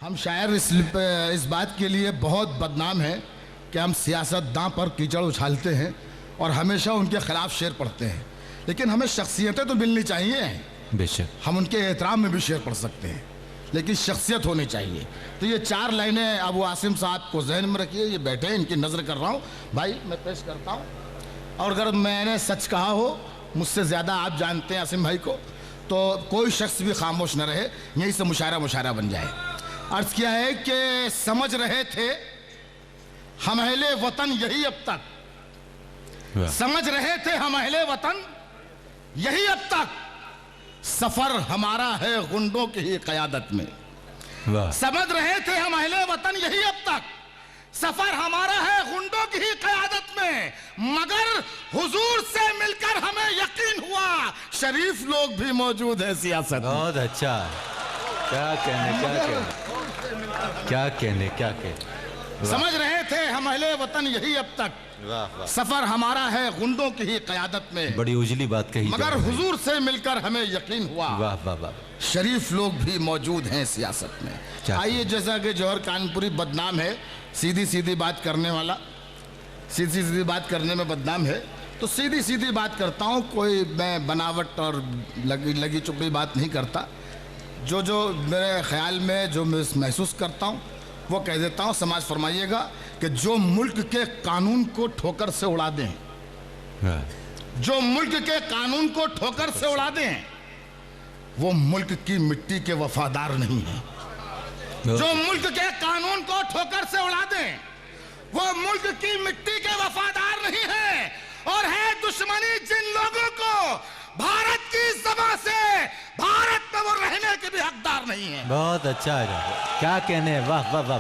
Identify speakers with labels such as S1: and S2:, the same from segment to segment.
S1: हम शायर इस बात के लिए बहुत बदनाम हैं कि हम सियासतदां पर कीचड़ उछालते हैं और हमेशा उनके खिलाफ शेर पढ़ते हैं, लेकिन हमें शख्सियतें तो मिलनी चाहिए।
S2: बेशक
S1: हम उनके एहतराम में भी शेर पढ़ सकते हैं, लेकिन शख्सियत होनी चाहिए। तो ये 4 लाइनें अबू आसिम साहब को जहन में रखिए। ये बैठे हैं, इनकी नज़र कर रहा हूँ भाई, मैं पेश करता हूँ। और अगर मैंने सच कहा हो, मुझसे ज़्यादा आप जानते हैं आसिम भाई को, तो कोई शख्स भी खामोश न रहे, यहीं से मुशायरा बन जाए। अर्ज किया है कि समझ रहे थे हम अहले वतन यही अब तक, समझ रहे थे हम अहले वतन यही अब तक, सफर हमारा है गुंडों की ही क़यादत में। समझ रहे थे हम अहले वतन यही अब तक, सफर हमारा है गुंडों की ही क़यादत में, मगर हुजूर से मिलकर हमें यकीन हुआ शरीफ लोग भी मौजूद है सियासत।
S2: बहुत अच्छा, क्या कहने।
S1: समझ रहे थे हम अहले वतन यही अब तक, सफर हमारा है गुंडों की ही क़यादत में।
S2: बड़ी उजली बात कही,
S1: मगर हुजूर से मिलकर हमें यकीन हुआ
S2: वाह वाह वाह,
S1: शरीफ लोग भी मौजूद हैं सियासत में। आइए, जैसा कि जौहर कानपुरी बदनाम है सीधी सीधी बात करने वाला, सीधी सीधी बात करने में बदनाम है, तो सीधी सीधी बात करता हूँ। कोई मैं बनावट और लगी चुपड़ी बात नहीं करता। जो मेरे ख्याल में जो मैं महसूस करता हूँ वो कह देता हूँ। समाज फरमाइएगा कि जो मुल्क के कानून को ठोकर से उड़ा दें, जो मुल्क के कानून को ठोकर से उड़ा दें, वो मुल्क की मिट्टी के वफादार नहीं है। जो मुल्क के कानून को ठोकर से उड़ा दें, वो मुल्क की मिट्टी के वफादार नहीं है, और है दुश्मनी जिन लोगों को भारत की ज़बां से भारत में वो रहने के भी हकदार नहीं है।
S2: बहुत अच्छा है, क्या कहने, वाह वाह वाह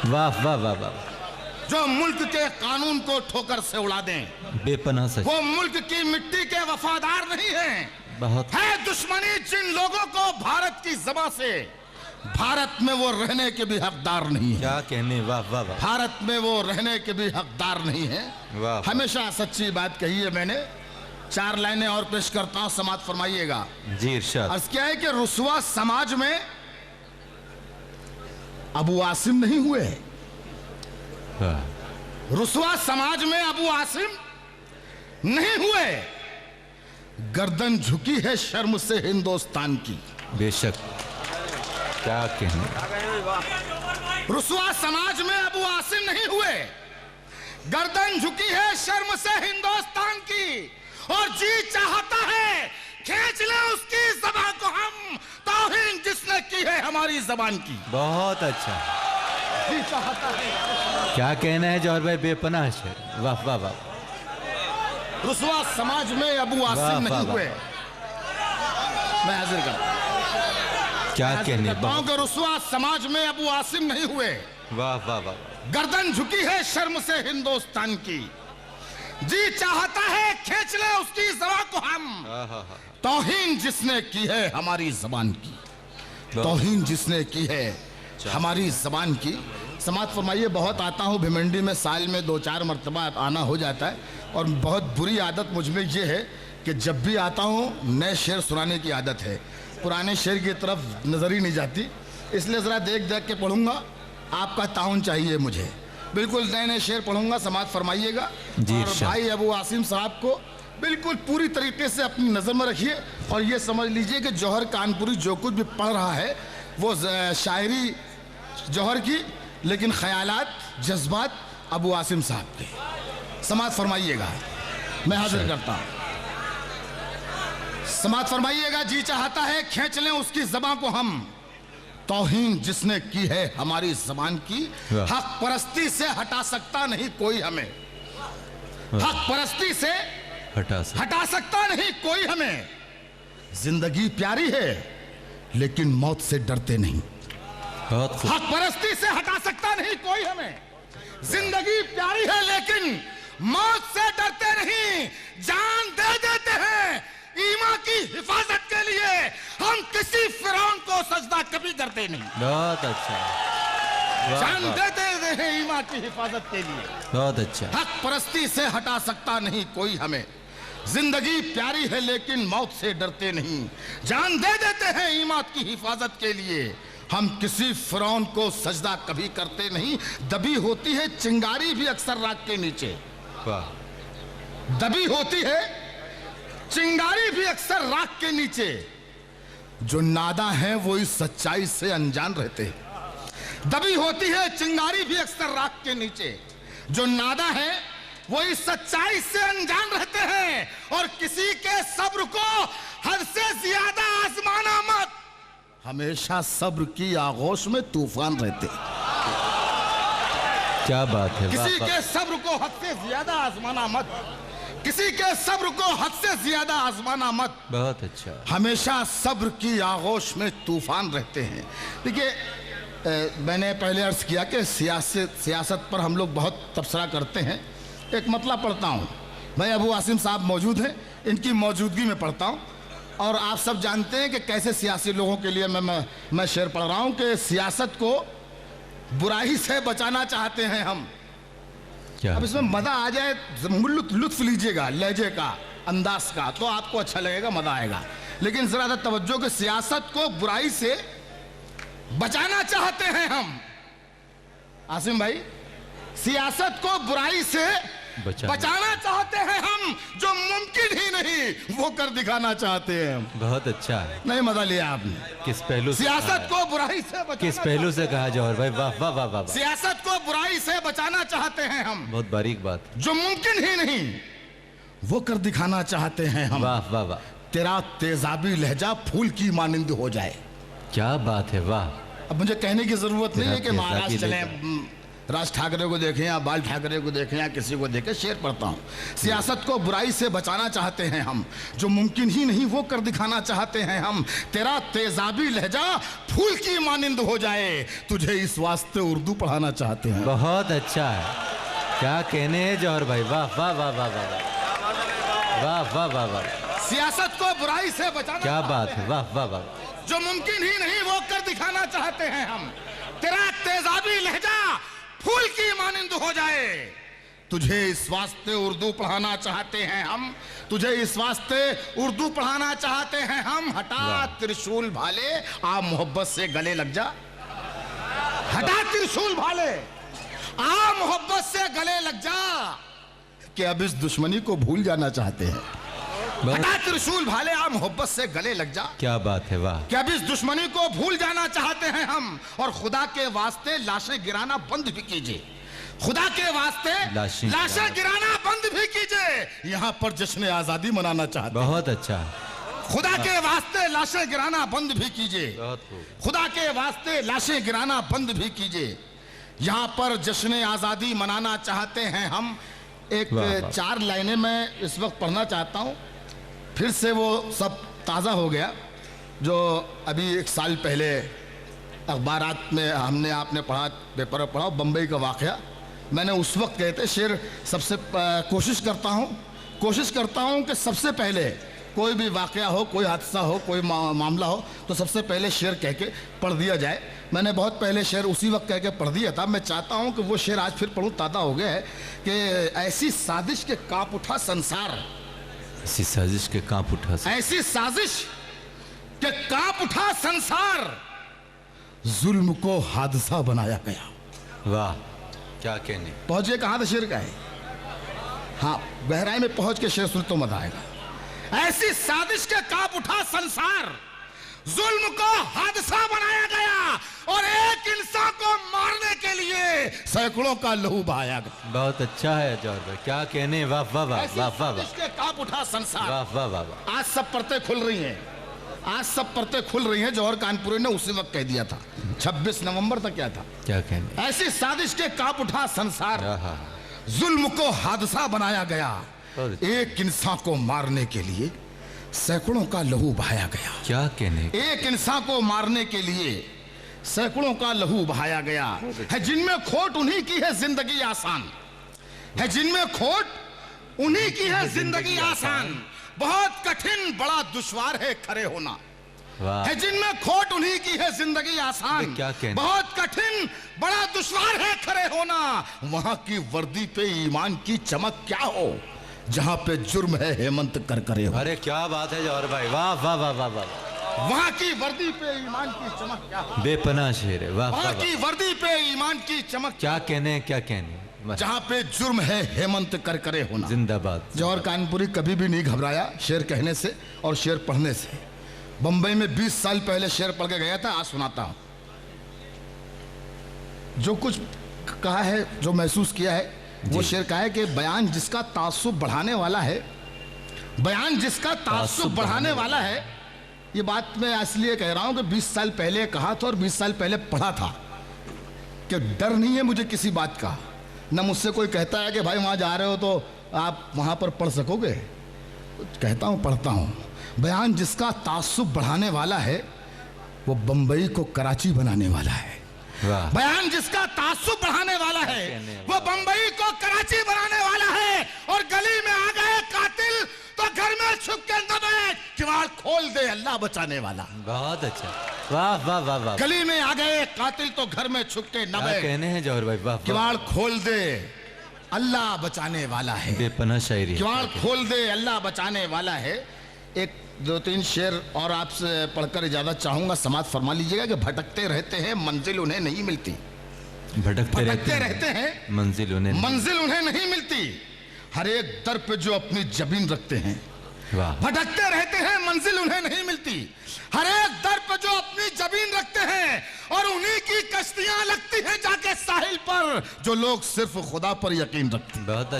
S2: वाह वाह वाह वाह।
S1: जो मुल्क के कानून को ठोकर से उड़ा दें,
S2: बेपनाह सच,
S1: वो मुल्क की मिट्टी के वफादार नहीं है।
S2: बहुत
S1: है दुश्मनी जिन लोगों को भारत की ज़बां से भारत में वो रहने के भी हकदार नहीं है।
S2: क्या कहने, वाह वाह वाह।
S1: भारत में वो रहने के भी हकदार नहीं है।
S2: वाह,
S1: हमेशा सच्ची बात कही है मैंने। 4 लाइनें और पेश करता हूं, समाज फरमाइएगा
S2: जी इरशाद।
S1: अर्ज क्या है कि रुसवा समाज में अबू आसिम नहीं हुए। रुसवा समाज में अबू आसिम नहीं हुए, गर्दन झुकी है शर्म से हिंदुस्तान की।
S2: बेशक, क्या कहने।
S1: रुसवा समाज में अबू आसिम नहीं हुए, गर्दन झुकी है शर्म से हिंदुस्तान की, और जी चाहता है खींच ले उसकी ज़बान को हम, तौहीन जिसने की है हमारी ज़बान की।
S2: बहुत अच्छा,
S1: जी चाहता है।
S2: क्या कहना है जौहर भाई, बेपनाह है, वाह वाह वाह।
S1: रुसवा समाज में अबू आसिम नहीं हुए। मैं हाजिर करता
S2: क्या कहने,
S1: के रुसवा समाज में अबू आसिम नहीं हुए,
S2: वाह वाह वाह।
S1: गर्दन झुकी है शर्म से हिंदुस्तान की, जी चाहता है खींच ले उसकी ज़बान को हम, तौहीन जिसने की है हमारी ज़बान की, तौहीन जिसने की है हमारी ज़बान की। समाज फरमाइए, बहुत आता हूँ भिमंडी में, साल में 2-4 मरतबा आना हो जाता है, और बहुत बुरी आदत मुझ में ये है कि जब भी आता हूँ नए शेर सुनाने की आदत है, पुराने शेर की तरफ नज़र ही नहीं जाती, इसलिए ज़रा देख देख के पढ़ूंगा। आपका ताउन चाहिए मुझे, बिल्कुल नए नए शेर पढ़ूंगा। समाज फरमाइएगा। और भाई अबू आसिम साहब को बिल्कुल पूरी तरीके से अपनी नज़र में रखिए, और ये समझ लीजिए कि जौहर कानपुरी जो कुछ भी पढ़ रहा है वो शायरी जौहर की, लेकिन ख्यालात जज्बात अबू आसिम साहब के। समाज फरमाइएगा, मैं हाजिर करता हूँ। समाज फरमाइएगा, जी चाहता है खींच लें उसकी ज़बान को हम, तौहीन जिसने की है हमारी ज़बान की, हक परस्ती से हटा सकता नहीं कोई हमें, हक परस्ती से हटा सकता नहीं कोई हमें। जिंदगी प्यारी है लेकिन मौत से डरते नहीं, हक परस्ती से हटा सकता नहीं कोई हमें। जिंदगी प्यारी है लेकिन मौत से डरते नहीं, जान दे देते हैं ईमान की हिफाजत के लिए, हम किसी फिरौन को सजदा कभी करते नहीं।
S2: बहुत अच्छा,
S1: जान देते हैं ईमान की हिफाजत के लिए।
S2: बहुत अच्छा।
S1: हक परस्ती से हटा सकता नहीं कोई हमें, जिंदगी प्यारी है लेकिन मौत से डरते नहीं, जान दे देते हैं ईमान की हिफाजत के लिए। हम किसी फिरौन को सजदा कभी करते नहीं, दबी होती है चिंगारी भी अक्सर राख के नीचे।
S2: वाह
S1: दबी होती है चिंगारी भी अक्सर राख के नीचे। जो नादा है वो इस सच्चाई से अनजान रहते हैं। दबी होती है चिंगारी भी अक्सर राख के नीचे। जो नादा है वो इस सच्चाई से अनजान रहते हैं। और किसी के सब्र को हद से ज्यादा आजमाना मत, हमेशा सब्र की आगोश में तूफान रहते।
S2: क्या बात है।
S1: किसी के सब्र को हद से ज्यादा आजमाना मत, किसी के सब्र को हद से ज्यादा आजमाना मत।
S2: बहुत अच्छा।
S1: हमेशा सब्र की आगोश में तूफान रहते हैं। देखिए, मैंने पहले अर्ज किया कि सियासत पर हम लोग बहुत तबसरा करते हैं। एक मतला पढ़ता हूँ, भाई अबू आसिम साहब मौजूद हैं, इनकी मौजूदगी में पढ़ता हूँ। और आप सब जानते हैं कि कैसे सियासी लोगों के लिए मैं शेर पढ़ रहा हूँ कि सियासत को बुराई से बचाना चाहते हैं हम।
S2: क्या?
S1: अब इसमें मजा आ जाए, लुत्फ लीजिएगा लहजे का, अंदाज का, तो आपको अच्छा लगेगा, मजा आएगा। लेकिन जरा सा तवज्जो कि सियासत को बुराई से बचाना चाहते हैं हम। आसिम भाई, सियासत को बुराई से बचाना चाहते हैं हम। जो मुमकिन ही नहीं वो कर दिखाना चाहते हैं हम।
S2: बहुत अच्छा है।
S1: नहीं मजा लिया आपने।
S2: किस पहलू से?
S1: सियासत को बुराई से बचाना,
S2: किस पहलू से कहा जौहर भाई? वाह वाह वाह वाह।
S1: सियासत को बुराई से बचाना चाहते हैं हम।
S2: बहुत बारीक बात।
S1: जो मुमकिन ही नहीं वो कर दिखाना चाहते हैं हम।
S2: वाह वाह वाह।
S1: तेरा तेजाबी लहजा फूल की मानिंद हो जाए।
S2: क्या बात है। वाह।
S1: अब मुझे कहने की जरूरत नहीं है कि
S2: तेरा
S1: महाराज
S2: तेजाबी
S1: चले राज ठाकरे को देखें या बाल ठाकरे को देखें या किसी को देखें, शेर पढ़ता हूँ। सियासत को बुराई से बचाना चाहते हैं हम। जो मुमकिन ही नहीं वो कर दिखाना चाहते हैं हम। तेरा तेजाबी लहजा फूल की मानिंद हो जाए, तुझे इस वास्ते उर्दू पढ़ाना चाहते हैं।
S2: बहुत अच्छा है। क्या कहने हैं जौहर भाई? वाह वाह वाह वाह वाह वाह वाह वाह वाह।
S1: सियासत को बुराई से बचाना,
S2: क्या बात है। वाह वाह वाह।
S1: जो मुमकिन ही नहीं वो कर दिखाना चाहते हैं हम। तेरा तेजाबी लहजा फूल की मानिंद हो जाए, तुझे इस वास्ते उर्दू पढ़ाना चाहते हैं हम। तुझे इस वास्ते उर्दू पढ़ाना चाहते हैं हम। हटा त्रिशूल भाले, आ मोहब्बत से गले लग जा। हटा त्रिशूल भाले, आ मोहब्बत से गले लग जा। कि अब इस दुश्मनी को भूल जाना चाहते हैं। हटा त्रिशूल भाले, आ मोहब्बत से गले लग जा।
S2: क्या बात है। वाह।
S1: कि अब इस दुश्मनी को भूल जाना चाहते हैं हम। और खुदा के वास्ते लाशें गिराना बंद भी कीजिए। खुदा के वास्ते लाशें गिराना बंद भी कीजिए। यहाँ पर जश्न आजादी मनाना चाहते हैं।
S2: बहुत अच्छा।
S1: खुदा के वास्ते लाशें गिराना बंद भी कीजिए। खुदा के वास्ते लाशें गिराना बंद भी कीजिए। यहाँ पर जश्न आजादी मनाना चाहते हैं हम। एक 4 लाइनें मैं इस वक्त पढ़ना चाहता हूँ। फिर से वो सब ताज़ा हो गया जो अभी 1 साल पहले अखबारात में हमने आपने पढ़ा, पेपर में पढ़ा, बम्बई का वाक़या। मैंने उस वक्त कहते शेर सबसे कोशिश करता हूँ कि सबसे पहले कोई भी वाक़या हो, कोई हादसा हो, कोई मामला हो, तो सबसे पहले शेर कह के पढ़ दिया जाए। मैंने बहुत पहले शेर उसी वक्त कह के पढ़ दिया था। मैं चाहता हूँ कि वो शेर आज फिर पढ़ूँ। ताज़ा हो गया है कि ऐसी साजिश के कांप उठा संसार,
S2: ऐसी साजिश के कांप उठा,
S1: ऐसी साजिश के कांप उठा संसार, जुल्म को हादसा बनाया गया।
S2: वाह, क्या कहने।
S1: पहुंच गए कहां था शेर का है? हाँ, गहराई में पहुंच के शेर सुन तो मजा आएगा। ऐसी साजिश के कांप उठा संसार, जुल्म को हादसा बनाया गया और एक इंसान को मारने के लिए सैकड़ों का लहू बहाया गया।
S2: बहुत अच्छा है जौहर भाई, क्या कहने। वाह वाह वाह वाह वाह वाह।
S1: इसके कांप उठा संसार।
S2: वाह वाह वाह वाह।
S1: आज सब परतें खुल रही हैं, आज सब परतें खुल रही हैं। जौहर कानपुरी ने उसी वक्त कह दिया था, 26 नवंबर तक क्या था?
S2: क्या कहने।
S1: ऐसी साजिश के कांप उठा संसार, जुल्म को हादसा बनाया गया, एक इंसान को मारने के लिए सैकड़ों का लहू बहाया गया।
S2: क्या कहने।
S1: एक इंसान को मारने के लिए सैकड़ों का लहू बहाया गया है। जिनमें खोट उन्हीं की है जिंदगी आसान, है जिनमें खोट उन्हीं की है जिंदगी आसान। बहुत कठिन बड़ा दुश्वार है खड़े होना, है जिनमें खोट उन्हीं की है जिंदगी आसान।
S2: क्या कहने।
S1: बहुत कठिन बड़ा दुश्वार है खड़े होना। वहां की वर्दी पे ईमान की चमक क्या हो, जहां पे जुर्म है हेमंत कर करे हो।
S2: अरे क्या बात है जौहर भाई, वाह वाह वाह वाह वाह,
S1: वहां की वर्दी पे ईमान की चमक क्या है।
S2: बेपनाह शेर है, वाह वाह
S1: वहां
S2: वाह।
S1: की वर्दी पे ईमान की चमक
S2: क्या कहने क्या कहने, वाह।
S1: जहां पे जुर्म है हेमंत कर करे होना।
S2: जिंदाबाद।
S1: जौहर कानपुरी कभी भी नहीं घबराया शेर कहने से और शेर पढ़ने से। बंबई में 20 साल पहले शेर पढ़ के गया था, आज सुनाता हूं। जो कुछ कहा है, जो महसूस किया है, वो शेर कहा है कि बयान जिसका तासुब बढ़ाने वाला है, बयान जिसका तासुब बढ़ाने वाला है। ये बात मैं इसलिए कह रहा हूं कि 20 साल पहले कहा था और 20 साल पहले पढ़ा था कि डर नहीं है मुझे किसी बात का। न मुझसे कोई कहता है कि भाई वहां जा रहे हो तो आप वहां पर पढ़ सकोगे। कहता हूं, पढ़ता हूं। बयान जिसका तासुब बढ़ाने वाला है, वो बंबई को कराची बनाने वाला है।
S2: वाह।
S1: बयान जिसका तासुब बढ़ाने वाला है, वो बंबई को कराची बनाने वाला है। और गली में आ गए कातिल तो घर में छुप के न बैठ, किवाड़ खोल दे अल्लाह बचाने वाला।
S2: बहुत अच्छा, वाह वाह वाह वाह।
S1: गली में आ गए कातिल तो घर में छुप के न
S2: क्या
S1: बैठ,
S2: कहने हैं जौहर भाई, वाह वाह।
S1: किवाड़ खोल दे अल्लाह बचाने वाला है।
S2: बेपनाह शायरी है।
S1: किवाड़ खोल दे अल्लाह बचाने वाला है। एक दो तीन शेर और आपसे पढ़कर इजाजत चाहूंगा, समाज फरमा लीजिएगा कि भटकते रहते हैं मंजिल उन्हें नहीं मिलती।
S2: भटकते
S1: रहते हैं
S2: मंजिल
S1: उन्हें नहीं मिलती। हर एक दर पे जो अपनी जबीन रखते हैं,
S2: वाह।
S1: भटकते रहते हैं मंजिल उन्हें नहीं मिलती। हर एक दर पे जो अपनी जबीन रखते हैं और उन्हीं की कश्तियां लगती हैं जाके साहिल पर, जो लोग सिर्फ खुदा पर यकीन रखते हैं।
S2: बहुत